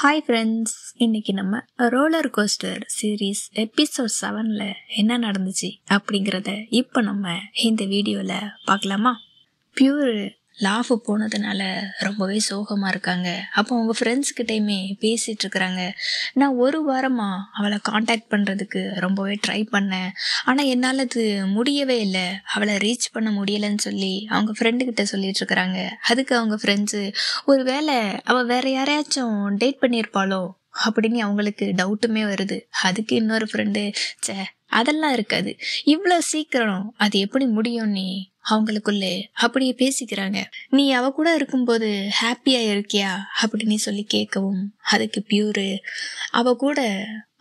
Hi friends, இன்னைக்கு நம்ம roller coaster series episode 7ல் என்ன நடந்துச்சு அப்படிங்கிறத இப்போ நம்ம இந்த வீடியோவில் பார்க்கலாமா? பியூர் லாஃப் போனதுனால ரொம்பவே சோகமாக இருக்காங்க. அப்போ அவங்க ஃப்ரெண்ட்ஸ்கிட்டையுமே பேசிகிட்டு இருக்கிறாங்க. நான் ஒரு வாரமாக அவளை காண்டாக்ட் பண்ணுறதுக்கு ரொம்பவே ட்ரை பண்ணேன், ஆனால் என்னால் அது முடியவே இல்லை, அவளை ரீச் பண்ண முடியலைன்னு சொல்லி அவங்க ஃப்ரெண்டுக்கிட்ட சொல்லிட்டு இருக்கிறாங்க. அதுக்கு அவங்க ஃப்ரெண்ட்ஸு, ஒரு வேளை அவள் வேற யாரையாச்சும் டேட் பண்ணியிருப்பாளோ அப்படின்னு அவங்களுக்கு டவுட்டுமே வருது. அதுக்கு இன்னொரு ஃப்ரெண்டு, அதெல்லாம் இருக்காது, இவ்வளோ சீக்கிரம் அது எப்படி முடியும், நீ அவங்களுக்குள்ளே அப்படியே பேசிக்கிறாங்க. நீ அவ கூட இருக்கும்போது ஹாப்பியா இருக்கியா அப்படின்னு சொல்லி கேட்கவும், அதுக்கு பியூரு,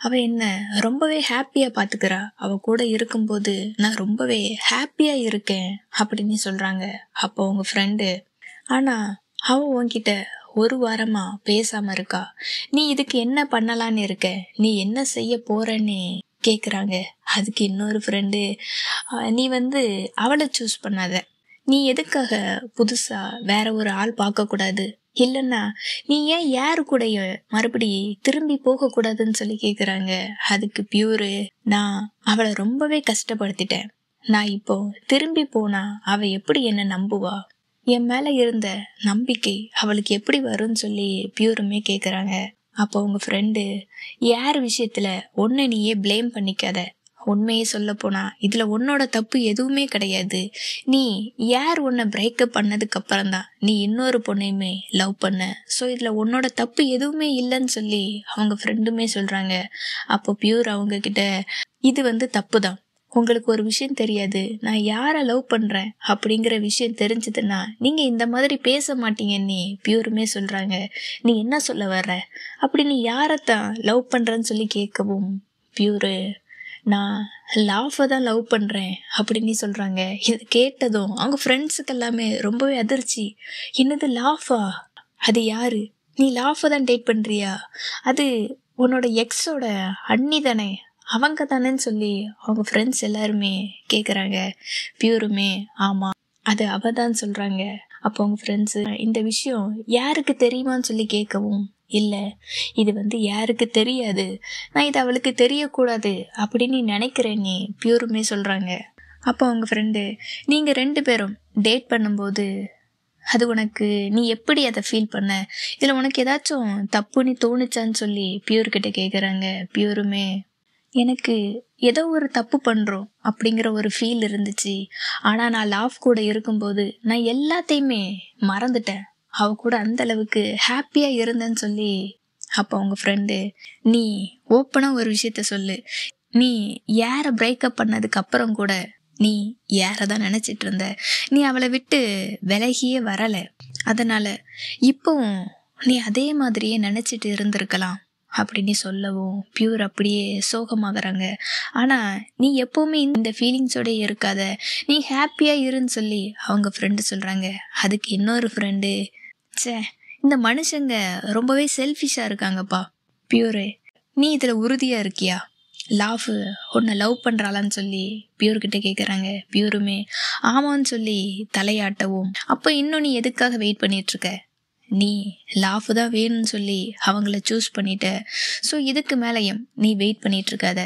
அவ என்ன ரொம்பவே ஹாப்பியா பாத்துக்கிறா, அவ கூட இருக்கும்போது நான் ரொம்பவே ஹாப்பியா இருக்கேன் அப்படின்னு சொல்றாங்க. அப்போ உங்க ஃப்ரெண்டு, ஆனா அவ உன்கிட்ட ஒரு வாரமா பேசாம இருக்கா, நீ இதுக்கு என்ன பண்ணலான்னு இருக்க, நீ என்ன செய்ய போறன்னு கேக்குறாங்க. அதுக்கு இன்னொரு ஃப்ரெண்டு, நீ அவளை சூஸ் பண்ணாத, நீ எதுக்காக புதுசா வேற ஒரு ஆள் பார்க்க கூடாது, இல்லைன்னா நீ ஏன் யாரு கூடைய மறுபடி திரும்பி போக கூடாதுன்னு சொல்லி கேக்குறாங்க. அதுக்கு பியூரு, நான் அவளை ரொம்பவே கஷ்டப்படுத்திட்டேன், நான் இப்போ திரும்பி போனா அவ எப்படி என்ன நம்புவா, என் மேல இருந்த நம்பிக்கை அவளுக்கு எப்படி வரும்னு சொல்லி பியூருமே கேக்குறாங்க. அப்போ உங்க ஃப்ரெண்டு, யார் விஷயத்துல ஒன்னு நீயே பிளேம் பண்ணிக்காத, உண்மையே சொல்ல போனா இதுல உன்னோட தப்பு எதுவுமே கிடையாது, நீ யார் உன்னை பிரேக்கப் பண்ணதுக்கு அப்புறம் தான் நீ இன்னொரு பொண்ணையுமே லவ் பண்ண, ஸோ இதுல உன்னோட தப்பு எதுவுமே இல்லைன்னு சொல்லி அவங்க ஃப்ரெண்டுமே சொல்றாங்க. அப்போ பியூர் அவங்க கிட்ட, இது தப்பு தான், உங்களுக்கு ஒரு விஷயம் தெரியாது, நான் யாரை லவ் பண்றேன் அப்படிங்கிற விஷயம் தெரிஞ்சதுன்னா நீங்க இந்த மாதிரி பேச மாட்டீங்கன்னு பியூருமே சொல்றாங்க. நீ என்ன சொல்ல வர்ற, அப்படி நீ யாரைத்தான் லவ் பண்றன்னு சொல்லி கேட்கவும், பியூரு, நான் லாஃபை தான் லவ் பண்றேன் அப்படின்னு சொல்றாங்க. இது கேட்டதும் அவங்க ஃப்ரெண்ட்ஸுக்கு எல்லாமே ரொம்பவே அதிர்ச்சி. என்னது லாஃபா, அது யாரு, நீ லாஃபை தான் டேட் பண்றியா, அது உன்னோட எக்ஸோட அண்ணி தானே, அவங்க தானேன்னு சொல்லி அவங்க ஃப்ரெண்ட்ஸ் எல்லாருமே கேட்குறாங்க. பியூருமே, ஆமாம் அது அவ தான் சொல்கிறாங்க. அப்போ அவங்க ஃப்ரெண்ட்ஸு, இந்த விஷயம் யாருக்கு தெரியுமான்னு சொல்லி கேட்கவும், இல்லை இது யாருக்கு தெரியாது, நான் இது அவளுக்கு தெரியக்கூடாது அப்படின்னு நினைக்கிறேன்னு பியூருமே சொல்கிறாங்க. அப்போ அவங்க ஃப்ரெண்டு, நீங்கள் 2 பேரும் டேட் பண்ணும்போது அது உனக்கு, நீ எப்படி அதை ஃபீல் பண்ண, இதில் உனக்கு ஏதாச்சும் தப்புன்னு தோணுச்சான்னு சொல்லி பியூர்கிட்ட கேட்குறாங்க. பியூருமே, எனக்கு ஏதோ ஒரு தப்பு பண்ணுறோம் அப்படிங்கிற ஒரு ஃபீல் இருந்துச்சு, ஆனால் நான் லாஃப் கூட இருக்கும்போது நான் எல்லாத்தையுமே மறந்துட்டேன், அவ கூட அந்த அளவுக்கு ஹாப்பியாக இருந்தேன்னு சொல்லி. அப்போ அவங்க ஃப்ரெண்டு, நீ ஓப்பனாக ஒரு விஷயத்த சொல்லு, நீ யாரை பிரேக்கப் பண்ணதுக்கு அப்புறம் கூட நீ யாரை தான் நினச்சிட்டு இருந்த, நீ அவளை விட்டு விலகியே வரலை, அதனால் இப்போவும் நீ அதே மாதிரியே நினச்சிட்டு இருந்திருக்கலாம் அப்படின்னு சொல்லவும், பியூர் அப்படியே சோகமாகறாங்க. ஆனால் நீ எப்போவுமே இந்த ஃபீலிங்ஸோடய இருக்காத, நீ ஹாப்பியாக இருன்னு சொல்லி அவங்க ஃப்ரெண்டு சொல்கிறாங்க. அதுக்கு இன்னொரு ஃப்ரெண்டு, இந்த மனுஷங்க ரொம்பவே செல்ஃபிஷாக இருக்காங்கப்பா. பியூரு, நீ இதில் உறுதியாக இருக்கியா, லாஃபு உன்னை லவ் பண்ணுறாளான்னு சொல்லி பியூர்கிட்ட கேட்குறாங்க. பியூருமே ஆமான்னு சொல்லி தலையாட்டவும், அப்போ இன்னும் நீ எதுக்காக வெயிட் பண்ணிகிட்ருக்க, நீ லாஃபு தான் வேணும்னு சொல்லி அவங்கள சூஸ் பண்ணிட்ட, ஸோ இதுக்கு மேலேயும் நீ வெயிட் பண்ணிட்டு இருக்காத,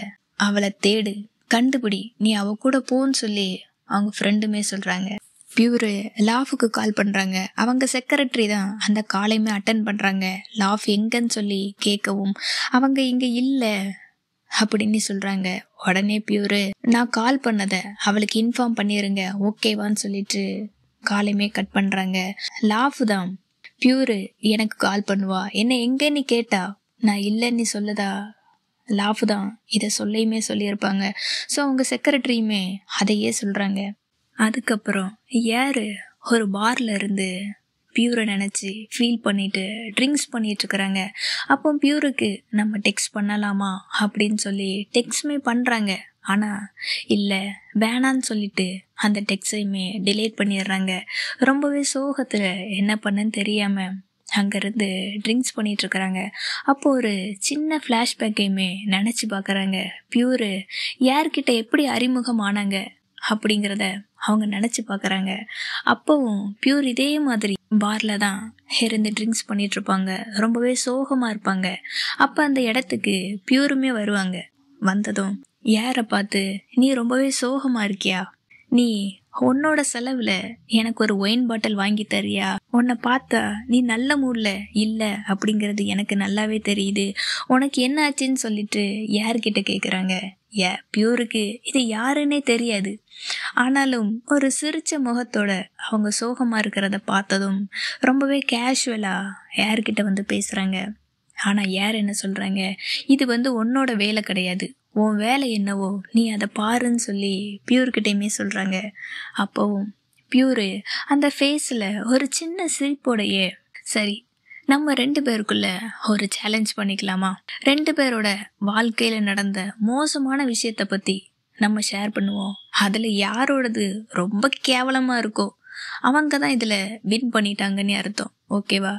அவளை தேடு, கண்டுபிடி, நீ அவ கூட போன்னு சொல்லி அவங்க ஃப்ரெண்டுமே சொல்கிறாங்க. பியூரு லாஃபுக்கு கால் பண்ணுறாங்க. அவங்க செக்ரட்டரி தான் அந்த காலையுமே அட்டன் பண்ணுறாங்க. லாஃப் எங்கன்னு சொல்லி கேட்கவும், அவங்க இங்கே இல்லை அப்படின்னு சொல்கிறாங்க. உடனே பியூரு, நான் கால் பண்ணதை அவளுக்கு இன்ஃபார்ம் பண்ணிடுங்க ஓகேவான்னு சொல்லிட்டு காலையுமே கட் பண்ணுறாங்க. லாஃபு தான், பியூரு எனக்கு கால் பண்ணுவா, என்ன எங்கன்னு கேட்டா நான் இல்லைன்னு சொல்லுதா, லாஃபு தான் இதை சொல்லியுமே சொல்லியிருப்பாங்க. ஸோ அவங்க செக்ரட்டரியுமே அதையே சொல்கிறாங்க. அதுக்கப்புறம் யாரு ஒரு பார்ல இருந்து பியூரை நினச்சி ஃபீல் பண்ணிட்டு ட்ரிங்க்ஸ் பண்ணிட்டு இருக்கிறாங்க. அப்போ பியூருக்கு நம்ம டெக்ஸ்ட் பண்ணலாமா அப்படின்னு சொல்லி டெக்ஸ்ட்மே பண்ணுறாங்க. ஆனால் இல்லை, வேணான்னு சொல்லிட்டு அந்த டெக்ஸ்டையுமே டிலேட் பண்ணிடுறாங்க. ரொம்பவே சோகத்தில் என்ன பண்ணன்னு தெரியாமல் அங்கேருந்து ட்ரிங்க்ஸ் பண்ணிகிட்ருக்குறாங்க. அப்போது ஒரு சின்ன ஃப்ளாஷ்பேக்கையுமே நினச்சி பார்க்குறாங்க. பியூரு யார்கிட்ட எப்படி அறிமுகம் ஆனாங்க அப்படிங்கிறத அவங்க நினச்சி பார்க்குறாங்க. அப்போவும் பியூர் இதே மாதிரி பார்ல தான் இருந்து ட்ரிங்க்ஸ் பண்ணிட்டு இருப்பாங்க, ரொம்பவே சோகமாக இருப்பாங்க. அப்போ அந்த இடத்துக்கு பியூருமே வருவாங்க. வந்ததும் யாரை பார்த்து, நீ ரொம்பவே சோகமாக இருக்கியா, நீ உன்னோட செலவுல எனக்கு ஒரு ஒயின் பாட்டில் வாங்கி தரியா, உன்னை பார்த்தா நீ நல்ல மூட்ல இல்ல அப்படிங்கிறது எனக்கு நல்லாவே தெரியுது, உனக்கு என்ன ஆச்சுன்னு சொல்லிட்டு யார்கிட்ட கேக்குறாங்க. பியூருக்கு இது யாருன்னே தெரியாது. ஆனாலும் ஒரு சிரிச்ச முகத்தோட அவங்க சோகமா இருக்கிறத பார்த்ததும் ரொம்பவே கேஷுவலா யார்கிட்ட வந்து பேசுறாங்க. ஆனா யார் என்ன சொல்றாங்க, இது உன்னோட வேலை கிடையாது, உன் வேலை என்னவோ நீ அதை பாருன்னு சொல்லி பியூர்கிட்டையுமே சொல்றாங்க. அப்போவும் பியூரு அந்த ஃபேஸில் ஒரு சின்ன சிரிப்போடையே, சரி நம்ம 2 பேருக்குள்ள ஒரு சேலஞ்ச் பண்ணிக்கலாமா, 2 பேரோட வாழ்க்கையில நடந்த மோசமான விஷயத்த பத்தி நம்ம ஷேர் பண்ணுவோம், அதுல யாரோடது ரொம்ப கேவலமா இருக்கோ அவங்க தான் இதுல வின் பண்ணிட்டாங்கன்னு அர்த்தம், ஓகேவா?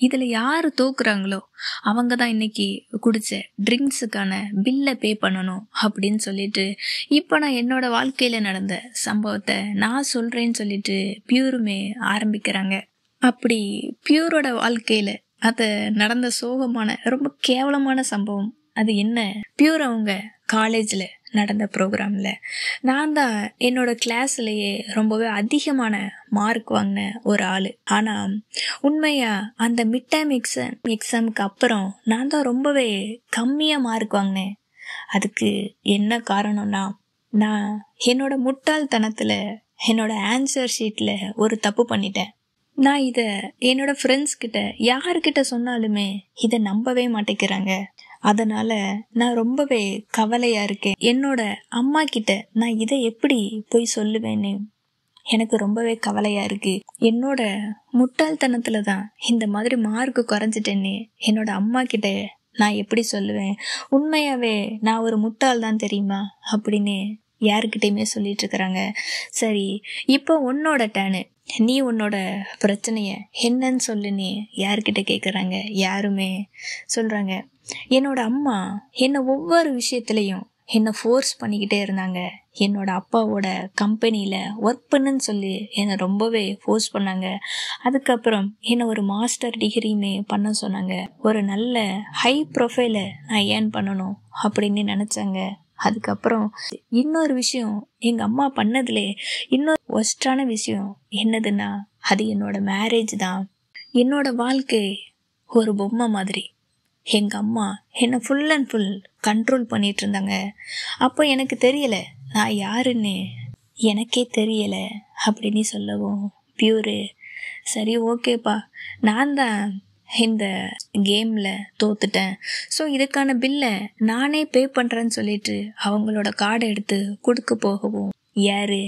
இதுல யாரு தோக்குறாங்களோ அவங்க தான் இன்னைக்கு குடிச்ச ட்ரிங்க்ஸுக்கான பில்லை பே பண்ணணும் அப்படின்னு சொல்லிட்டு, இப்போ நான் என்னோட வாழ்க்கையில நடந்த சம்பவத்தை நான் சொல்றேன்னு சொல்லிட்டு பியூருமே ஆரம்பிக்கிறாங்க. அப்படி பியூரோட வாழ்க்கையில அது நடந்த சோகமான ரொம்ப கேவலமான சம்பவம் அது என்ன, பியூர் அவங்க காலேஜ்ல நடந்த ப்ரோக்ராம்ல நான் தான் என்னோட கிளாஸ்லயே ரொம்பவே அதிகமான மார்க் வாங்கின ஒரு ஆளு. ஆனா உண்மையா அந்த மிட் டைம் எக்ஸாமுக்கு அப்புறம் நான் தான் ரொம்பவே கம்மியா மார்க் வாங்கினேன். அதுக்கு என்ன காரணம்னா, நான் என்னோட முட்டாள்தனத்துல என்னோட ஆன்சர் ஷீட்ல ஒரு தப்பு பண்ணிட்டேன். நான் இத என்னோட ஃப்ரெண்ட்ஸ் கிட்ட யாருக்கிட்ட சொன்னாலுமே இதை நம்பவே மாட்டேங்கிறாங்க. அதனால நான் ரொம்பவே கவலையா இருக்கேன். என்னோட அம்மா கிட்ட நான் இதை எப்படி போய் சொல்லுவேன்னு எனக்கு ரொம்பவே கவலையா இருக்கு. என்னோட முட்டாள்தனத்துல தான் இந்த மாதிரி மார்க் குறைஞ்சிட்டேன்னு என்னோட அம்மா கிட்ட நான் எப்படி சொல்லுவேன், உண்மையாவே நான் ஒரு முட்டாள் தான் தெரியுமா அப்படின்னு யாருக்கிட்டையுமே சொல்லிட்டு இருக்கிறாங்க. சரி, இப்போ உன்னோட டேனு, நீ உன்னோட பிரச்சனைய என்னன்னு சொல்லுன்னு யார்கிட்ட கேட்குறாங்க. யாருமே சொல்றாங்க, என்னோட அம்மா என்னை ஒவ்வொரு விஷயத்துலையும் என்னை ஃபோர்ஸ் பண்ணிக்கிட்டே இருந்தாங்க. என்னோட அப்பாவோட கம்பெனியில் ஒர்க் பண்ணுன்னு சொல்லி என்னை ரொம்பவே ஃபோர்ஸ் பண்ணாங்க. அதுக்கப்புறம் என்னை ஒரு மாஸ்டர் டிகிரியுமே பண்ண சொன்னாங்க. ஒரு நல்ல ஹை ப்ரொஃபைலை நான் ஏர்ன் பண்ணணும் அப்படின்னு நினச்சாங்க. அதுக்கப்புறம் இன்னொரு விஷயம், எங்கள் அம்மா பண்ணதுலே இன்னொரு ஒஸ்டான விஷயம் என்னதுன்னா, அது என்னோட மேரேஜ் தான். என்னோட வாழ்க்கை ஒரு பொம்மை மாதிரி. எங்கள் அம்மா என்னை ஃபுல் அண்ட் ஃபுல் கண்ட்ரோல் பண்ணிட்டு இருந்தாங்க. அப்போ எனக்கு தெரியலை நான் யாருன்னு, எனக்கே தெரியலை அப்படின்னு சொல்லவும் பியூரு, சரி ஓகேப்பா, நான் தான் இந்த கேமில் தோத்துட்டேன், ஸோ இதுக்கான பில்லை நானே பே பண்ணுறேன்னு சொல்லிட்டு அவங்களோட கார்டை எடுத்து கொடுக்க போகவும், யாரு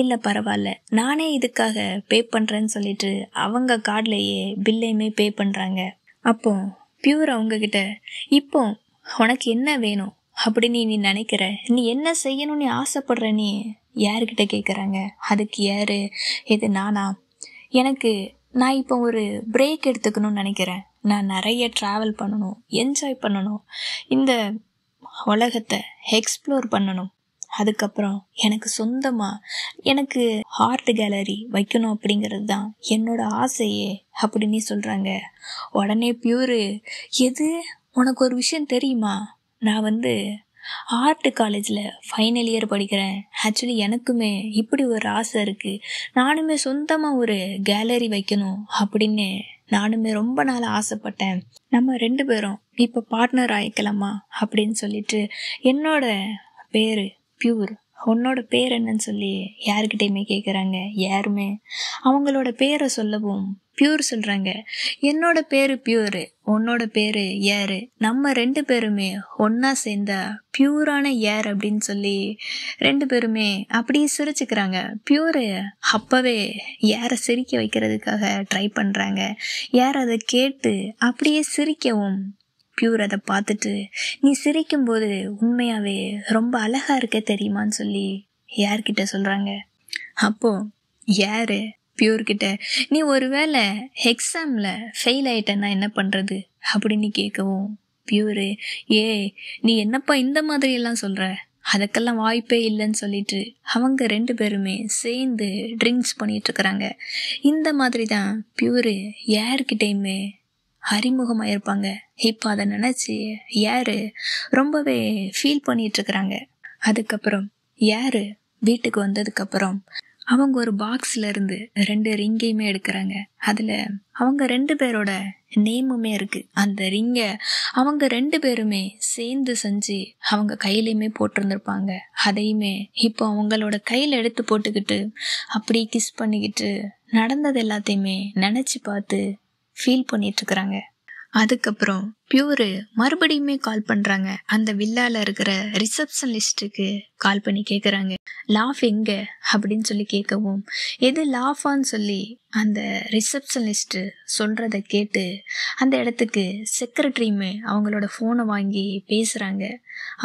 இல்லை பரவாயில்ல நானே இதுக்காக பே பண்ணுறேன்னு சொல்லிட்டு அவங்க கார்ட்லேயே பில்லையுமே பே பண்ணுறாங்க. அப்போ பியூர் அவங்கக்கிட்ட, இப்போ உனக்கு என்ன வேணும் அப்படின்னு நீ நினைக்கிற, நீ என்ன செய்யணும்னு ஆசைப்படுற நீ யாருக்கிட்ட கேட்குறாங்க. அதுக்கு யாரு, இது நானா, நான் இப்போ ஒரு பிரேக் எடுத்துக்கணும்னு நினைக்கிறேன், நான் நிறைய ட்ராவல் பண்ணணும், என்ஜாய் பண்ணணும், இந்த உலகத்தை எக்ஸ்ப்ளோர் பண்ணணும், அதுக்கப்புறம் எனக்கு சொந்தமாக எனக்கு ஆர்ட் கேலரி வைக்கணும் அப்படிங்கிறது தான் என்னோட ஆசையே அப்படின்னு சொல்கிறாங்க. உடனே பியூரு, எது, உனக்கு ஒரு விஷயம் தெரியுமா, நான் ஆர்ட் காலேஜில் ஃபைனல் இயர் படிக்கிறேன். ஆக்சுவலி எனக்குமே இப்படி ஒரு ஆசை இருக்குது, நானுமே சொந்தமாக ஒரு கேலரி வைக்கணும் அப்படின்னு நானுமே ரொம்ப நாள் ஆசைப்பட்டேன். நம்ம 2 பேரும் இப்போ பார்ட்னர் ஆயிக்கலாமா அப்படின்னு சொல்லிட்டு, என்னோட பேர் பியூர், உன்னோட பேர் என்னன்னு சொல்லி யாருக்கிட்டையுமே கேட்குறாங்க. யாருமே அவங்களோட பேரை சொல்லவும் பியூர் சொல்கிறாங்க, என்னோட பேர் பியூரு, உன்னோட பேர் ஏரு, நம்ம 2 பேருமே ஒன்றா சேர்ந்தா பியூரான ஏர் அப்படின்னு சொல்லி 2 பேருமே அப்படியே சிரிச்சுக்கிறாங்க. பியூரு அப்போவே ஏரை சிரிக்க வைக்கிறதுக்காக ட்ரை பண்ணுறாங்க. ஏர் அதை கேட்டு அப்படியே சிரிக்கவும் பியூர் அதை பார்த்துட்டு, நீ சிரிக்கும்போது உண்மையாகவே ரொம்ப அழகாக இருக்க தெரியுமான்னு சொல்லி யார்கிட்ட சொல்கிறாங்க. அப்போது யார் பியூர்கிட்ட, நீ ஒருவேளை எக்ஸாமில் ஃபெயில் ஆகிட்டேன்னா என்ன பண்ணுறது அப்படின்னு கேட்கவும் பியூரு, நீ என்னப்பா இந்த மாதிரியெல்லாம் சொல்கிற, அதுக்கெல்லாம் வாய்ப்பே இல்லைன்னு சொல்லிட்டு அவங்க 2 பேருமே சேர்ந்து ட்ரிங்க்ஸ் பண்ணிட்டு இருக்கிறாங்க. இந்த மாதிரி தான் பியூரு யாருக்கிட்டையுமே அறிமுகமாயிருப்பாங்க. இப்போ அதை நினச்சி யாரு ரொம்பவே ஃபீல் பண்ணிட்டு இருக்கிறாங்க. அதுக்கப்புறம் யாரு வீட்டுக்கு வந்ததுக்கப்புறம் அவங்க ஒரு பாக்ஸ்ல இருந்து 2 ரிங்கையுமே எடுக்கிறாங்க. அதில் அவங்க 2 பேரோட நேமுமே இருக்கு. அந்த ரிங்கை அவங்க 2 பேருமே சேர்ந்து செஞ்சு அவங்க கையிலையுமே போட்டிருந்திருப்பாங்க. அதையுமே இப்போ அவங்களோட கையில் எடுத்து போட்டுக்கிட்டு அப்படி கிஸ் பண்ணிக்கிட்டு நடந்தது எல்லாத்தையுமே நினச்சி பார்த்து ஃபீல் பண்ணிட்டு இருக்கிறாங்க. அதுக்கப்புறம் பியூரு மறுபடியுமே கால் பண்றாங்க. அந்த வில்லால இருக்கிற ரிசப்ஷனிஸ்டுக்கு கால் பண்ணி கேட்குறாங்க, லாஃப் எங்க அப்படின்னு சொல்லி கேட்கவும், எது லாஃபான்னு சொல்லி அந்த ரிசப்ஷனிஸ்ட் சொல்றத கேட்டு அந்த இடத்துக்கு செக்ரட்டரியுமே அவங்களோட ஃபோனை வாங்கி பேசுறாங்க.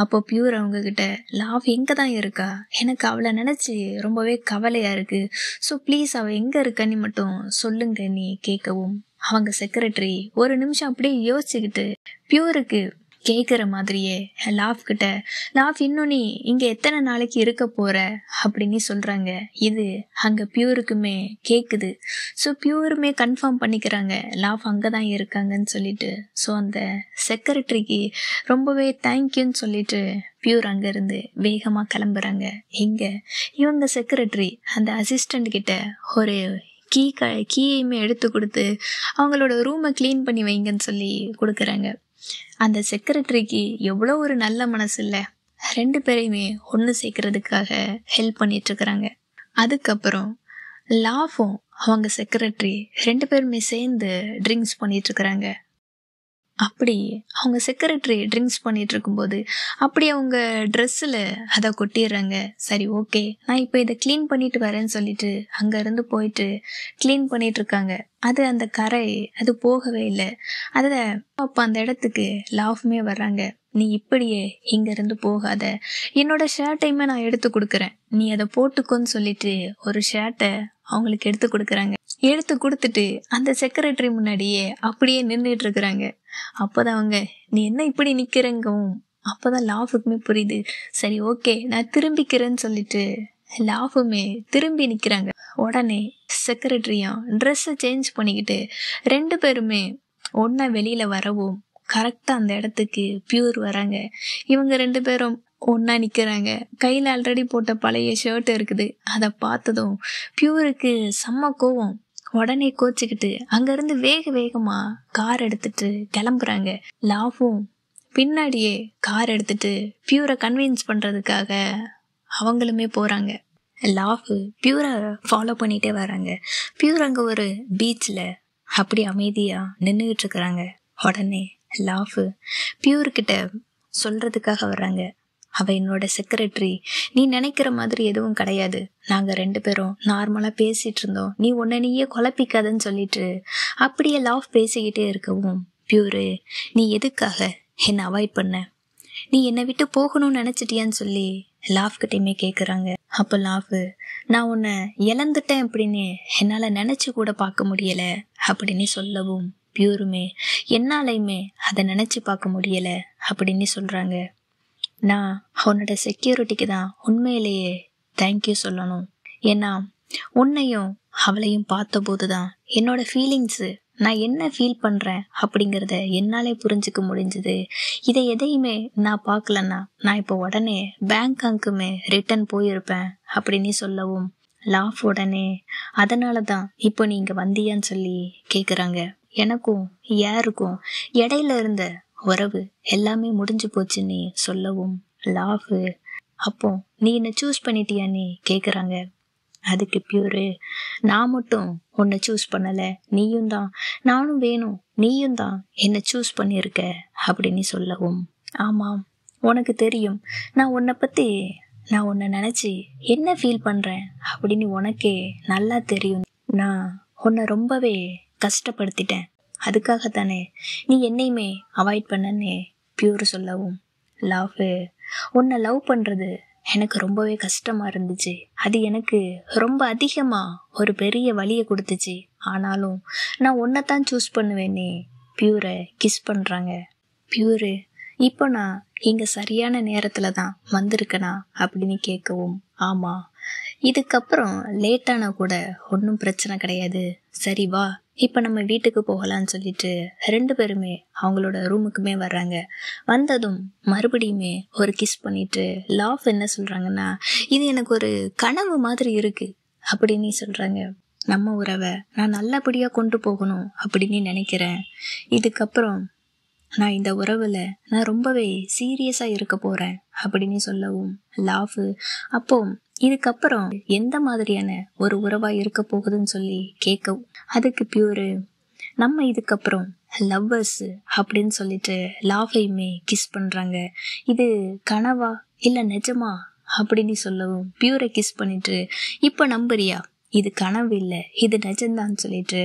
அப்போ பியூர் அவங்க கிட்ட, லாஃப் எங்க தான் இருக்கா, எனக்கு அவளை நினைச்சு ரொம்பவே கவலையா இருக்கு, ஸோ ப்ளீஸ் அவள் எங்க இருக்கான்னு மட்டும் சொல்லுங்க நீ கேட்கவும், அவங்க செக்ரட்டரி ஒரு நிமிஷம் அப்படியே யோசிச்சுக்கிட்டு பியூருக்கு கேட்குற மாதிரியே லாஃப் கிட்ட, லாஃப் இன்னும் நீ இங்கே எத்தனை நாளைக்கு இருக்க போற அப்படின்னு சொல்கிறாங்க. இது அங்கே பியூருக்குமே கேட்குது. ஸோ பியூருமே கன்ஃபார்ம் பண்ணிக்கிறாங்க லாஃப் அங்கே தான் இருக்காங்கன்னு சொல்லிட்டு. ஸோ அந்த செக்ரட்டரிக்கு ரொம்பவே தேங்க்யூன்னு சொல்லிட்டு பியூர் அங்கேருந்து வேகமாக கிளம்புறாங்க. இங்கே இவங்க செக்ரட்டரி அந்த அசிஸ்டண்ட் கிட்ட ஒரு கீயையுமே எடுத்து கொடுத்து அவங்களோட ரூமை க்ளீன் பண்ணி வைங்கன்னு சொல்லி கொடுக்குறாங்க. அந்த செக்ரட்டரிக்கு எவ்வளோ ஒரு நல்ல மனசு இல்லை, 2 பேரையுமே ஒன்று சேர்க்கறதுக்காக ஹெல்ப் பண்ணிட்டு இருக்கிறாங்க. அதுக்கப்புறம் லாஃபும் அவங்க செக்ரட்டரி 2 பேருமே சேர்ந்து ட்ரிங்க்ஸ் பண்ணிட்டு இருக்கிறாங்க. அப்படி அவங்க செக்ரட்டரி ட்ரிங்க்ஸ் பண்ணிட்டு இருக்கும்போது அப்படி அவங்க ட்ரெஸ்ஸில் அதை கொட்டிடுறாங்க. சரி ஓகே, நான் இப்போ இதை க்ளீன் பண்ணிட்டு வரேன்னு சொல்லிட்டு அங்கேருந்து போயிட்டு க்ளீன் பண்ணிட்டு இருக்காங்க. அது அந்த கரை அது போகவே இல்லை. அதில் அப்போ அந்த இடத்துக்கு லாஃப்மே வர்றாங்க. நீ இப்படியே இங்கேருந்து போகாத, என்னோட ஷர்ட்டையுமே நான் எடுத்து கொடுக்குறேன், நீ அதை போட்டுக்கோன்னு சொல்லிட்டு ஒரு ஷர்ட்டை அவங்களுக்கு எடுத்து கொடுக்குறாங்க. எடுத்து கொடுத்துட்டு அந்த செக்ரட்டரி முன்னாடியே அப்படியே நின்றுட்டு இருக்கிறாங்க. அப்போதான் அவங்க, நீ என்ன இப்படி நிற்கிறங்கவும், அப்போதான் லாஃபுக்குமே புரியுது. சரி ஓகே நான் திரும்பிக்கிறேன்னு சொல்லிட்டு லாஃபுமே திரும்பி நிற்கிறாங்க. உடனே செக்ரட்டரியும் ட்ரெஸ்ஸை சேஞ்ச் பண்ணிக்கிட்டு 2 பேருமே ஒன்றா வெளியில் வரவும் கரெக்டாக அந்த இடத்துக்கு பியூர் வராங்க. இவங்க 2 பேரும் ஒன்றா நிற்கிறாங்க. கையில் ஆல்ரெடி போட்ட பழைய ஷர்ட் இருக்குது. அதை பார்த்ததும் பியூருக்கு செம்ம கோவம். உடனே கோச்சிக்கிட்டு அங்கேருந்து வேகமாக கார் எடுத்துட்டு கிளம்புறாங்க. லாஃபும் பின்னாடியே கார் எடுத்துட்டு பியூரை கன்வின்ஸ் பண்ணுறதுக்காக அவங்களுமே போகிறாங்க. லாஃபு பியூரை ஃபாலோ பண்ணிகிட்டே வராங்க. பியூர் அங்கே ஒரு பீச்சில் அப்படி அமைதியாக நின்றுக்கிட்டு இருக்கிறாங்க. உடனே லாஃபு பியூர்கிட்ட சொல்கிறதுக்காக வர்றாங்க, அவள் என்னோட செக்ரட்டரி, நீ நினைக்கிற மாதிரி எதுவும் கிடையாது, நாங்கள் 2 பேரும் நார்மலாக பேசிகிட்டு இருந்தோம், நீ உன்னை நீயே குழப்பிக்காதன்னு சொல்லிட்டு அப்படியே லாஃப் பேசிக்கிட்டே இருக்கவும், பியூரு நீ எதுக்காக என்னை அவாய்ட் பண்ண, நீ என்னை விட்டு போகணும்னு நினச்சிட்டியான்னு சொல்லி லாஃப்கிட்டையுமே கேட்குறாங்க. அப்போ லாஃபு, நான் உன்னை இழந்துட்டேன் அப்படின்னு என்னால் நினச்சி கூட பார்க்க முடியலை அப்படின்னு சொல்லவும், பியூருமே என்னாலையுமே அதை நினச்சி பார்க்க முடியலை அப்படின்னு சொல்கிறாங்க. நான் உன்னோட செக்யூரிட்டிக்கு தான் உண்மையிலேயே தேங்க்யூ சொல்லணும். ஏன்னா உன்னையும் அவளையும் பார்த்தபோது தான் என்னோட ஃபீலிங்ஸு, நான் என்ன ஃபீல் பண்ணுறேன் அப்படிங்கிறத என்னாலே புரிஞ்சுக்க முடிஞ்சுது. இதை எதையுமே நான் பார்க்கலன்னா நான் இப்போ உடனே பேங்காக்குமே ரிட்டர்ன் போயிருப்பேன் அப்படின்னு சொல்லவும், லாஃப் உடனே அதனால தான் இப்போ நீ இங்கே வந்தியான்னு சொல்லி கேட்குறாங்க. எனக்கும் யாருக்கும் இடையில இருந்த உறவு எல்லாமே முடிஞ்சு போச்சுன்னு சொல்லவும், லாஃபு அப்போ நீ என்னை சூஸ் பண்ணிட்டியான்னு கேட்குறாங்க. அதுக்கு பியூரு, நான் மட்டும் உன்னை சூஸ் பண்ணலை, நீயும் தான், நானும் வேணும், நீயும் தான் என்னை சூஸ் பண்ணியிருக்க அப்படின்னு சொல்லவும், ஆமாம் உனக்கு தெரியும் நான் உன்னை பற்றி, நான் உன்னை நினச்சி என்ன ஃபீல் பண்ணுறேன் அப்படின்னு உனக்கே நல்லா தெரியும். நான் உன்னை ரொம்பவே கஷ்டப்படுத்திட்டேன், அதுக்காகத்தானே நீ என்னையுமே அவாய்ட் பண்ணனே பியூர் சொல்லவும், லாஃபு உன்னை லவ் பண்ணுறது எனக்கு ரொம்பவே கஷ்டமாக இருந்துச்சு, அது எனக்கு ரொம்ப அதிகமாக ஒரு பெரிய வலியை கொடுத்துச்சு, ஆனாலும் நான் உன்னை தான் சூஸ் பண்ணுவேனே பியூரை கிஸ் பண்ணுறாங்க. பியூரு இப்போ நான் இங்க சரியான நேரத்துல தான் வந்திருக்கனா அப்படின்னு கேட்கவும், ஆமா, இதுக்கப்புறம் லேட்டானா கூட ஒன்றும் பிரச்சனை கிடையாது, சரி வா இப்போ நம்ம வீட்டுக்கு போகலான்னு சொல்லிட்டு 2 பேருமே அவங்களோட ரூமுக்குமே வர்றாங்க. வந்ததும் மறுபடியுமே ஒரு கிஸ் பண்ணிட்டு லாஃப் என்ன சொல்றாங்கன்னா, இது எனக்கு ஒரு கனவு மாதிரி இருக்கு அப்படின்னு சொல்றாங்க. நம்ம உறவை நான் நல்லபடியா கொண்டு போகணும் அப்படின்னு நினைக்கிறேன். இதுக்கப்புறம் நான் இந்த உறவுல நான் ரொம்பவே சீரியஸா இருக்க போறேன் அப்படின்னு சொல்லவும், லாஃப் அப்போ இதுக்கப்புறம் எந்த மாதிரியான ஒரு உறவா இருக்க போகுதுன்னு சொல்லி கேட்கவும், அதுக்கு பியூரு, நம்ம இதுக்கப்புறம் லவ்வர்ஸ் அப்படின்னு சொல்லிட்டு லாஃபையுமே கிஸ் பண்றாங்க. இது கனவா இல்ல நிஜமா அப்படின்னு சொல்லவும், பியூரை கிஸ் பண்ணிட்டு, இப்ப நம்புறியா, இது கனவு இல்ல இது நிஜம்தான் சொல்லிட்டு,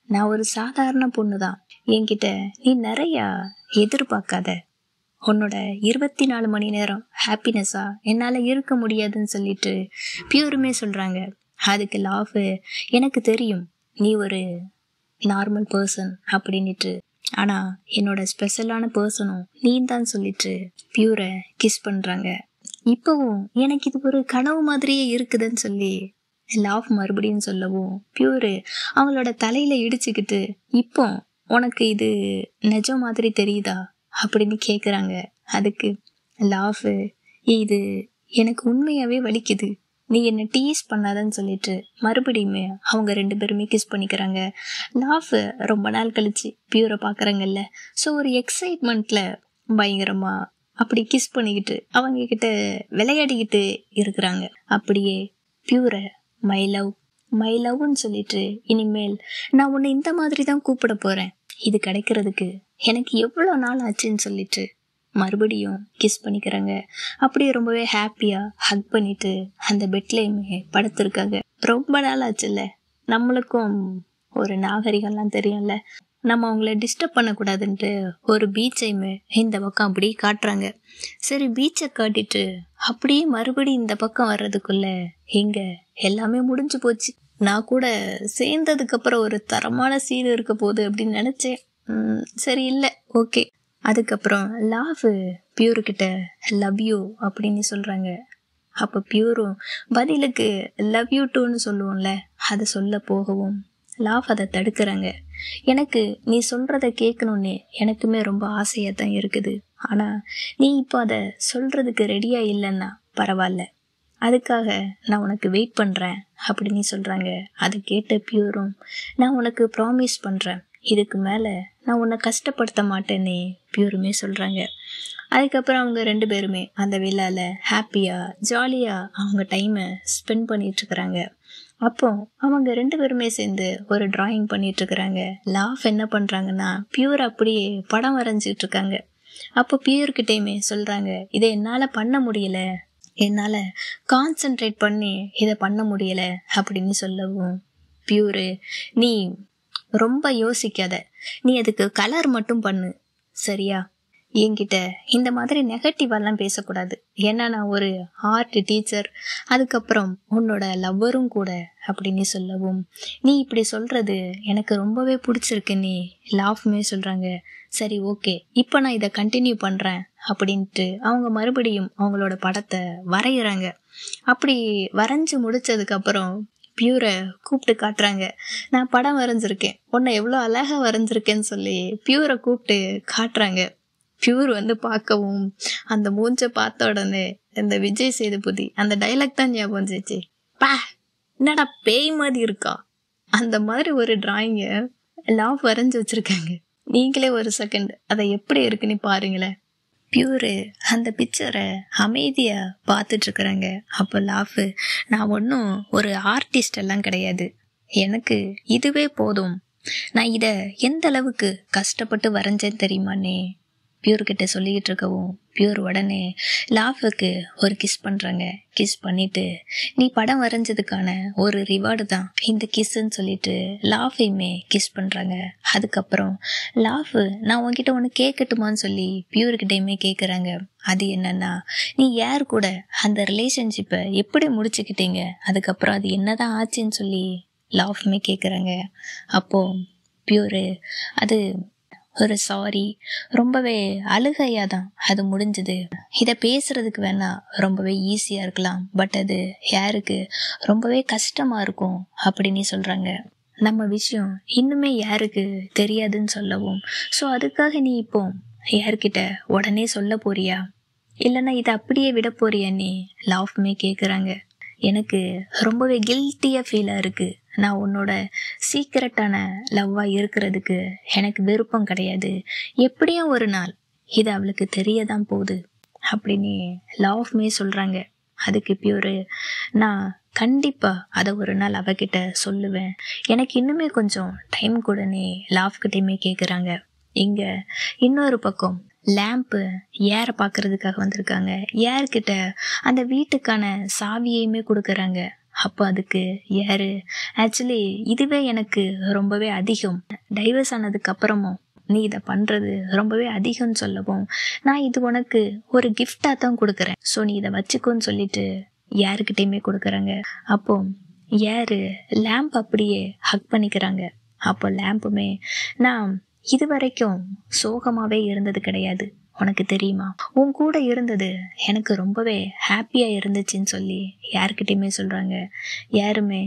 நான் ஒரு சாதாரண பொண்ணுதான், என்கிட்ட நீ நிறைய எதிர்பார்க்காத, உன்னோட 24 மணி நேரம் ஹாப்பினஸா என்னால இருக்க முடியாதுன்னு சொல்லிட்டு பியூருமே சொல்றாங்க. அதுக்கு லாஃப், எனக்கு தெரியும் நீ ஒரு நார்மல் பர்சன் அப்படின்னுட்டு, ஆனா என்னோட ஸ்பெஷலான பர்சனும் நீ தான் சொல்லிட்டு பியூரை கிஸ் பண்றாங்க. இப்பவும் எனக்கு இது ஒரு கனவு மாதிரியே இருக்குதுன்னு சொல்லி லாஃப் மறுபடியும் சொல்லவும், பியூரு அவங்களோட தலையில இடிச்சுக்கிட்டு, இப்போ உனக்கு இது நிஜம் மாதிரி தெரியுதா அப்படின்னு கேக்குறாங்க. அதுக்கு லாஃப், இது எனக்கு உண்மையாவே வலிக்குது, நீ என்ன டீஸ் பண்ணாதன்னு சொல்லிட்டு மறுபடியுமே அவங்க 2 பேருமே கிஸ் பண்ணிக்கிறாங்க. லாஃப் ரொம்ப நாள் கழிச்சு பியூரை பாக்குறாங்கல்ல, ஸோ ஒரு எக்ஸைட்மெண்ட்ல பயங்கரமா அப்படி கிஸ் பண்ணிக்கிட்டு அவங்க கிட்ட விளையாடிக்கிட்டு இருக்கிறாங்க. அப்படியே பியூரை மை லவ் மை லவ்னு சொல்லிட்டு, இனிமேல் நான் உன்னை இந்த மாதிரி தான் கூப்பிட போறேன், இது கிடைக்கிறதுக்கு எனக்கு எவ்வளோ நாள் ஆச்சுன்னு சொல்லிட்டு மறுபடியும் கிஸ் பண்ணிக்கிறாங்க. அப்படியே ரொம்பவே ஹாப்பியா ஹக் பண்ணிட்டு அந்த பெட்லேயுமே படுத்திருக்காங்க. ரொம்ப நாள் ஆச்சுல்ல, நம்மளுக்கும் ஒரு நாகரிகம்லாம் தெரியும்ல, நம்ம அவங்கள டிஸ்டர்ப் பண்ணக்கூடாதுன்ட்டு ஒரு பீச்சையுமே இந்த பக்கம் அப்படியே காட்டுறாங்க. சரி பீச்சை காட்டிட்டு அப்படியே மறுபடியும் இந்த பக்கம் வர்றதுக்குள்ள எங்க எல்லாமே முடிஞ்சு போச்சு. நான் கூட சேர்ந்ததுக்கு அப்புறம் ஒரு தரமான சீன் இருக்க போகுது அப்படின்னு நினைச்சேன். சரி இல்லை, ஓகே. அதுக்கப்புறம் லாஃப் பியூரு கிட்ட லவ் யூ அப்படின்னு சொல்றாங்க. அப்ப பியூரும் பதிலுக்கு லவ் யூ டூன்னு சொல்லுவோம்ல, அதை சொல்ல போகவும் லாஃப் அதை தடுக்கிறாங்க. எனக்கு நீ சொல்றத கேட்கணும்னு எனக்குமே ரொம்ப ஆசையா தான் இருக்குது, ஆனா நீ இப்போ அதை சொல்றதுக்கு ரெடியா இல்லைன்னா பரவாயில்ல, அதுக்காக நான் உனக்கு வெயிட் பண்றேன் அப்படின்னு சொல்றாங்க. அதை கேட்ட பியூரும், நான் உனக்கு ப்ராமிஸ் பண்றேன், இதுக்கு மேல நான் உன்னை கஷ்டப்படுத்த மாட்டேன்னு பியூருமே சொல்றாங்க. அதுக்கப்புறம் அவங்க 2 பேருமே அந்த விழால ஹாப்பியா ஜாலியா அவங்க டைமை ஸ்பெண்ட் பண்ணிட்டு இருக்கிறாங்க. அப்போ அவங்க 2 பேருமே சேர்ந்து ஒரு டிராயிங் பண்ணிட்டு இருக்கிறாங்க. லாஃப் என்ன பண்றாங்கன்னா, பியூர் அப்படியே படம் வரைஞ்சிட்டு இருக்காங்க. அப்போ பியூர்கிட்டயுமே சொல்றாங்க, இதை என்னால பண்ண முடியல, என்னால கான்சென்ட்ரேட் பண்ணி இதை பண்ண முடியல அப்படின்னு சொல்லவும், பியூரு, நீ ரொம்ப யோசிக்காத, நீ அதுக்கு கலர் மட்டும் பண்ணு சரியா, என்கிட்ட இந்த மாதிரி நெகட்டிவாலாம் பேசக்கூடாது, ஏன்னா நான் ஒரு ஆர்ட் டீச்சர், அதுக்கப்புறம் உன்னோட லவ்வரும் கூட அப்படின்னு சொல்லவும், நீ இப்படி சொல்றது எனக்கு ரொம்பவே பிடிச்சிருக்குன்னு லாஃப்மே சொல்றாங்க. சரி ஓகே, இப்போ நான் இதை கண்டினியூ பண்றேன் அப்படின்ட்டு அவங்க மறுபடியும் அவங்களோட படத்தை வரைகிறாங்க. அப்படி வரைஞ்சு முடிச்சதுக்கு அப்புறம் பியூரை கூப்பிட்டு காட்டுறாங்க, நான் படம் வரைஞ்சிருக்கேன், உன்னை எவ்வளோ அழகா வரைஞ்சிருக்கேன்னு சொல்லி பியூரை கூப்பிட்டு காட்டுறாங்க. பியூர் பார்க்கவும் அந்த மூஞ்ச பார்த்த உடனே இந்த விஜய் சேதுபதி அந்த டைலாக் தான் ஞாபகம் வந்துச்சு, பா என்னடா பேய் மாதிரி இருக்கா, அந்த மாதிரி ஒரு டிராயிங்க லாஃப் வரைஞ்சி வச்சிருக்காங்க. நீங்களே ஒரு செகண்ட் அதை எப்படி இருக்குன்னு பாருங்களேன். பியூரு அந்த பிக்சரை அமைதியா பார்த்துட்டு இருக்கிறாங்க. அப்போ லாஃப், நான் ஒன்றும் ஒரு ஆர்டிஸ்ட் எல்லாம் கிடையாது, எனக்கு இதுவே போதும், நான் இதை எந்த அளவுக்கு கஷ்டப்பட்டு வரைஞ்சேன் தெரியுமானே பியூர்கிட்ட சொல்லிக்கிட்டு இருக்கவும், பியூர் உடனே லாஃபுக்கு ஒரு கிஸ் பண்ணுறாங்க. கிஸ் பண்ணிட்டு, நீ படம் வரைஞ்சதுக்கான ஒரு ரிவார்டு தான் இந்த கிஸ்ன்னு சொல்லிட்டு லாஃபையுமே கிஸ் பண்ணுறாங்க. அதுக்கப்புறம் லாஃப், நான் உன்கிட்ட ஒன்று கேட்கட்டுமான்னு சொல்லி பியூர்கிட்டையுமே கேட்குறாங்க. அது என்னன்னா, நீ யார் கூட அந்த ரிலேஷன்ஷிப்பை எப்படி முடிச்சுக்கிட்டீங்க, அதுக்கப்புறம் அது என்னதான் ஆச்சுன்னு சொல்லி லாஃப்மே கேட்குறாங்க. அப்போது பியூரு, அது ஒரு சாரி, ரொம்பவே அழுகையாக தான் அது முடிஞ்சுது. இதை பேசுறதுக்கு வேணா ரொம்பவே ஈஸியாக இருக்கலாம், பட் அது யாருக்கு ரொம்பவே கஷ்டமாக இருக்கும் அப்படின்னு சொல்கிறாங்க. நம்ம விஷயம் இன்னுமே யாருக்கு தெரியாதுன்னு சொல்லவும், ஸோ அதுக்காக நீ இப்போ யார்கிட்ட உடனே சொல்ல போறியா, இல்லைன்னா இதை அப்படியே விட போறியான்னு லாஃப்மே கேட்குறாங்க. எனக்கு ரொம்பவே கில்ட்டியாக ஃபீலாக இருக்குது. நான் உன்னோட சீக்ரெட்டான லவ்வாக இருக்கிறதுக்கு எனக்கு விருப்பம் கிடையாது. எப்படியும் ஒரு நாள் இது அவளுக்கு தெரியதான் போகுது அப்படின்னு லாஃப்மே சொல்கிறாங்க. அதுக்கு பியூரு, நான் கண்டிப்பாக அதை ஒரு நாள் அவகிட்ட சொல்லுவேன், எனக்கு இன்னுமே கொஞ்சம் டைம் கூடனே லாஃப்கிட்டையுமே கேட்குறாங்க. இங்கே இன்னொரு பக்கம் லேம்ப்பு ஏரை பார்க்கறதுக்காக வந்திருக்காங்க. ஏர்கிட்ட அந்த வீட்டுக்கான சாவியையுமே கொடுக்குறாங்க. அப்போ அதுக்கு ஏரு, ஆக்சுவலி இதுவே எனக்கு ரொம்பவே அதிகம், டைவர்ஸ் ஆனதுக்கு அப்புறமும் நீ இதை பண்ணுறது ரொம்பவே அதிகம்னு சொல்லவும், நான் இது உனக்கு ஒரு கிஃப்டாக தான் கொடுக்குறேன், ஸோ நீ இதை வச்சுக்கோன்னு சொல்லிட்டு யாருக்கிட்டையுமே கொடுக்குறாங்க. அப்போ யாரு லேம்ப் அப்படியே ஹக் பண்ணிக்கிறாங்க. அப்போ லேம்புமே, நான் இது வரைக்கும் சோகமாகவே இருந்தது கிடையாது, உனக்கு தெரியுமா, உன் கூட இருந்தது எனக்கு ரொம்பவே ஹாப்பியாக இருந்துச்சுன்னு சொல்லி யார்கிட்டையுமே சொல்கிறாங்க. யாருமே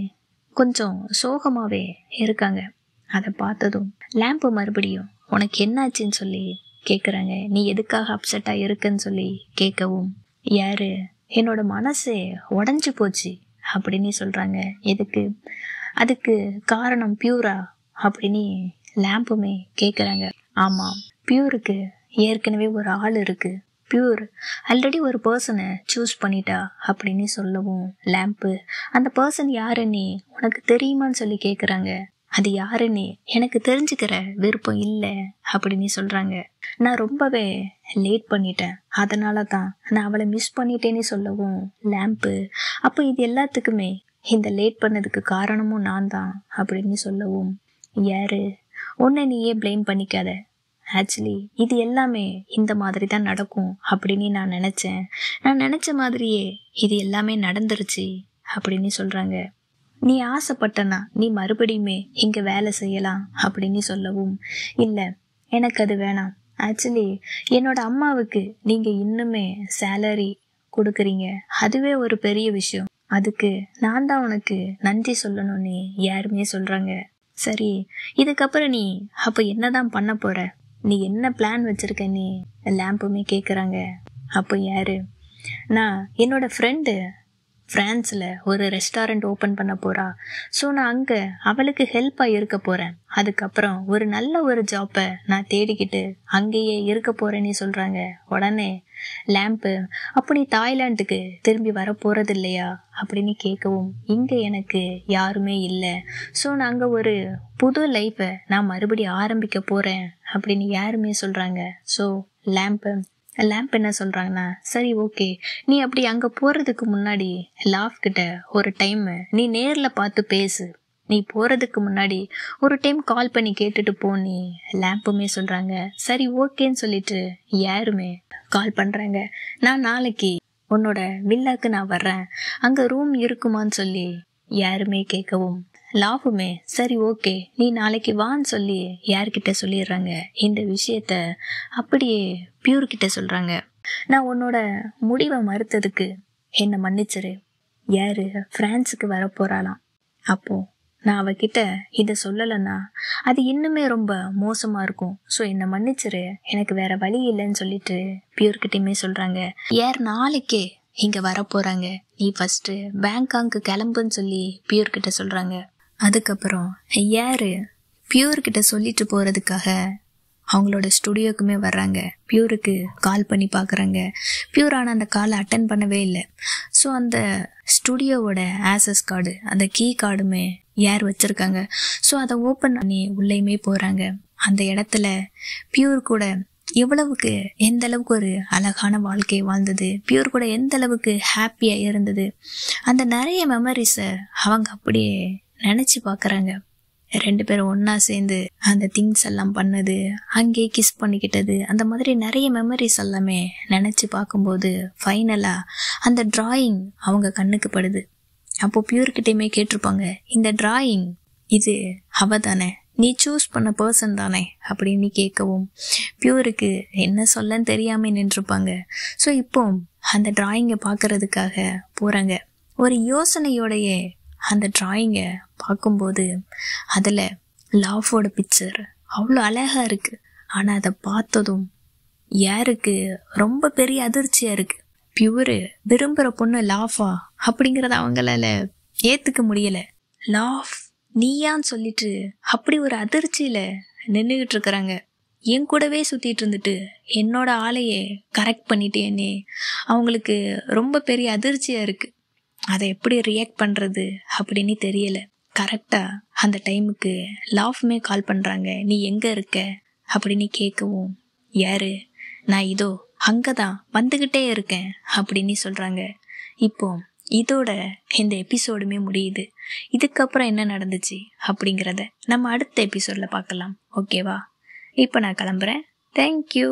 கொஞ்சம் சோகமாகவே இருக்காங்க. அதை பார்த்ததும் லேம்பு மறுபடியும் உனக்கு என்னாச்சுன்னு சொல்லி கேட்குறாங்க. நீ எதுக்காக அப்செட்டாக இருக்குன்னு சொல்லி கேட்கவும், யாரு, என்னோட மனசே உடஞ்சி போச்சு அப்படின்னு சொல்கிறாங்க. எதுக்கு, அதுக்கு காரணம் பியூரா அப்படின்னு லேம்புமே கேட்குறாங்க. ஆமாம், பியூருக்கு ஏற்கனவே ஒரு ஆள் இருக்கு, பியூர் ஆல்ரெடி ஒரு பர்சனை சூஸ் பண்ணிட்டா அப்படின்னு சொல்லவும், லேம்பு, அந்த பர்சன் யாருன்னு உனக்கு தெரியுமான்னு சொல்லி கேட்குறாங்க. அது யாருன்னு எனக்கு தெரிஞ்சுக்கிற விருப்பம் இல்லை அப்படின்னு சொல்கிறாங்க. நான் ரொம்பவே லேட் பண்ணிட்டேன், அதனால தான் நான் அவளை மிஸ் பண்ணிட்டேன்னு சொல்லவும், லேம்பு, அப்போ இது எல்லாத்துக்குமே இந்த லேட் பண்ணதுக்கு காரணமும் நான் தான் அப்படின்னு சொல்லவும், யாரு, உன்னை நீயே ப்ளேம் பண்ணிக்காத, ஆக்சுவலி இது எல்லாமே இந்த மாதிரி தான் நடக்கும் அப்படின்னு நான் நினச்சேன், நான் நினச்ச மாதிரியே இது எல்லாமே நடந்துருச்சு அப்படின்னு சொல்கிறாங்க. நீ ஆசைப்பட்டனா நீ மறுபடியுமே இங்கே வேலை செய்யலாம் அப்படின்னு சொல்லவும், இல்லை எனக்கு அது வேணாம், ஆக்சுவலி என்னோட அம்மாவுக்கு நீங்கள் இன்னுமே சேலரி கொடுக்குறீங்க, அதுவே ஒரு பெரிய விஷயம், அதுக்கு நான் தான் உனக்கு நன்றி சொல்லணும்னு யாருமே சொல்கிறாங்க. சரி, இதுக்கப்புறம் நீ அப்போ என்னதான் பண்ண போற, நீ என்ன பிளான் வச்சிருக்கன்னு லேம்புமே கேட்குறாங்க. அப்போ யாரு, நான் என்னோட ஃப்ரெண்டு ஃப்ரான்ஸில் ஒரு ரெஸ்டாரண்ட் ஓப்பன் பண்ண போகிறா, ஸோ நான் அங்கே அவளுக்கு ஹெல்ப்பாக இருக்க போகிறேன், அதுக்கப்புறம் ஒரு நல்ல ஒரு ஜாப்பை நான் தேடிக்கிட்டு அங்கேயே இருக்க போகிறேன்னு சொல்கிறாங்க. உடனே லேம்பு, அப்போ நீ தாய்லாண்டுக்கு திரும்பி வர போகிறது இல்லையா அப்படின்னு கேட்கவும், இங்கே எனக்கு யாருமே இல்லை, ஸோ நான் அங்கே ஒரு புது லைஃப்பை நான் மறுபடியும் ஆரம்பிக்க போகிறேன் அப்படின்னு யாருமே சொல்கிறாங்க. ஸோ லேம்ப் என்ன சொல்கிறாங்கன்னா, சரி ஓகே, நீ அப்படி அங்கே போகிறதுக்கு முன்னாடி லாஃப்கிட்ட ஒரு டைம் நீ நேரில் பார்த்து பேசு, நீ போகிறதுக்கு முன்னாடி ஒரு டைம் கால் பண்ணி கேட்டுட்டு போனி லேம்புமே சொல்கிறாங்க. சரி ஓகேன்னு சொல்லிட்டு யாருமே கால் பண்ணுறாங்க. நான் நாளைக்கு உன்னோட வில்லாக்கு நான் வர்றேன், அங்கே ரூம் இருக்குமான்னு சொல்லி யாருமே கேட்கவும், லாஃபுமே சரி ஓகே நீ நாளைக்கு வான்னு சொல்லி யார்கிட்ட சொல்லிடுறாங்க. இந்த விஷயத்த அப்படியே பியூர்கிட்ட சொல்கிறாங்க. நான் உன்னோட முடிவை மறுத்ததுக்கு என்னை மன்னிச்சிரு. யாரு ஃப்ரான்ஸுக்கு வர போகிறாளாம், அப்போது நான் அவகிட்ட இதை சொல்லலைன்னா அது இன்னுமே ரொம்ப மோசமாக இருக்கும், ஸோ என்னை மன்னிச்சிரு, எனக்கு வேற வழி இல்லைன்னு சொல்லிட்டு பியூர்கிட்டையுமே சொல்கிறாங்க. யார் நாளைக்கே இங்கே வர போகிறாங்க, நீ ஃபஸ்ட்டு பேங்காங்க்கு கிளம்புன்னு சொல்லி பியூர்கிட்ட சொல்கிறாங்க. அதுக்கப்புறம் யாரு பியூர்கிட்ட சொல்லிட்டு போகிறதுக்காக அவங்களோட ஸ்டுடியோக்குமே வர்றாங்க. பியூருக்கு கால் பண்ணி பார்க்குறாங்க. பியூர் ஆனால் அந்த காலை அட்டன் பண்ணவே இல்லை. ஸோ அந்த ஸ்டுடியோவோட ஆக்சஸ் கார்டு, அந்த கீ கார்டுமே யார் வச்சுருக்காங்க. ஸோ அதை ஓப்பன் பண்ணி உள்ளேயுமே போகிறாங்க. அந்த இடத்துல பியூர் கூட எவ்வளவுக்கு எந்த அளவுக்கு ஒரு அழகான வாழ்க்கை வாழ்ந்தது, பியூர் கூட எந்த அளவுக்கு ஹாப்பியாக இருந்தது, அந்த நிறைய மெமரிஸை அவங்க அப்படியே நினச்சி பார்க்குறாங்க. ரெண்டு பேரும் ஒன்றா சேர்ந்து அந்த திங்ஸ் எல்லாம் பண்ணது, அங்கேயே கிஸ் பண்ணிக்கிட்டது, அந்த மாதிரி நிறைய மெமரிஸ் எல்லாமே நினச்சி பார்க்கும்போது ஃபைனலாக அந்த டிராயிங் அவங்க கண்ணுக்கு படுது. அப்போது பியூர்கிட்டையுமே கேட்டிருப்பாங்க, இந்த டிராயிங் இது அவ தானே, நீ சூஸ் பண்ண பர்சன் தானே அப்படின்னு கேட்கவும் பியூருக்கு என்ன சொல்லன்னு தெரியாமல் நின்றுருப்பாங்க. ஸோ இப்போ அந்த டிராயிங்கை பார்க்கறதுக்காக போகிறாங்க. ஒரு யோசனையோடைய அந்த டிராயிங்கை பார்க்கும்போது அதில் லாஃபோட பிக்சர் அவ்வளோ அழகாக இருக்குது. ஆனால் அதை பார்த்ததும் யாருக்கு ரொம்ப பெரிய அதிர்ச்சியாக இருக்குது. பியூரு விரும்புகிற பொண்ணு லாஃபா அப்படிங்கிறத அவங்களால ஏற்றுக்க முடியலை. லாஃப் நீயான்னு சொல்லிட்டு அப்படி ஒரு அதிர்ச்சியில் நின்றுக்கிட்டு இருக்கிறாங்க. என் கூடவே சுற்றிட்டு இருந்துட்டு என்னோட ஆளையே கரெக்ட் பண்ணிட்டேனே. அவங்களுக்கு ரொம்ப பெரிய அதிர்ச்சியாக இருக்குது. அதை எப்படி ரியாக்ட் பண்ணுறது அப்படின்னு தெரியலை. கரெக்டாக அந்த டைமுக்கு லாஃப்மே கால் பண்ணுறாங்க. நீ எங்கே இருக்க அப்படின்னு கேட்கவும் யாரு நான் இதோ அங்கே தான் வந்துக்கிட்டே இருக்கேன் அப்படின்னு சொல்கிறாங்க. இப்போ இதோட இந்த எபிசோடுமே முடியுது. இதுக்கப்புறம் என்ன நடந்துச்சு அப்படிங்கிறத நம்ம அடுத்த எபிசோடில் பார்க்கலாம். ஓகேவா? இப்போ நான் கிளம்புறேன். தேங்க்யூ.